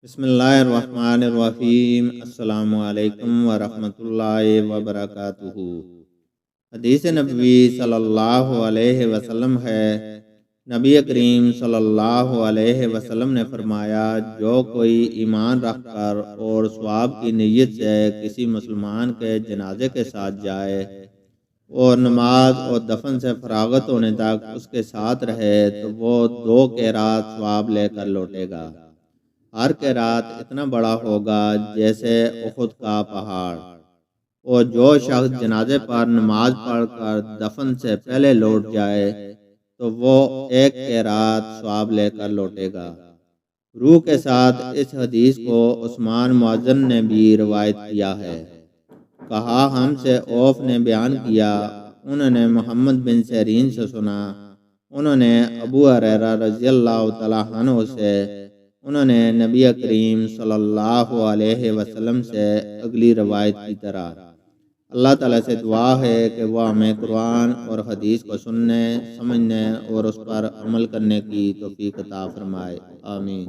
بسم اللہ الرحمن الرحیم۔ السلام علیکم ورحمۃ اللہ وبرکاتہ۔ حدیث نبوی صلی اللہ علیہ وسلم ہے، نبی کریم صلی اللہ علیہ وسلم نے فرمایا، جو کوئی ایمان رکھ کر اور ثواب کی نیت سے کسی مسلمان کے جنازے کے ساتھ جائے اور نماز اور دفن سے فراغت ہونے تک اس کے ساتھ رہے تو وہ 2 قیرات ثواب لے کر لوٹے گا۔ ہر قیرات اتنا بڑا ہوگا جیسے احد کا پہاڑ، اور جو شخص جنازے پر نماز پڑھ کر دفن سے پہلے لوٹ جائے تو وہ 1 قیرات ثواب لے کر لوٹے گا۔ روح کے ساتھ اس حدیث کو عثمان مؤذن نے بھی روایت کیا ہے۔ کہا، ہم سے اوف نے بیان کیا، انہوں نے محمد بن سیرین سے سنا، انہوں نے ابو ہریرہ رضی اللہ تعالیٰ عنہ سے، انہوں نے نبی کریم صلی اللہ علیہ وسلم سے اگلی روایت کی طرح۔ اللہ تعالیٰ سے دعا ہے کہ وہ ہمیں قرآن اور حدیث کو سننے، سمجھنے اور اس پر عمل کرنے کی توفیق عطا فرمائے، آمین۔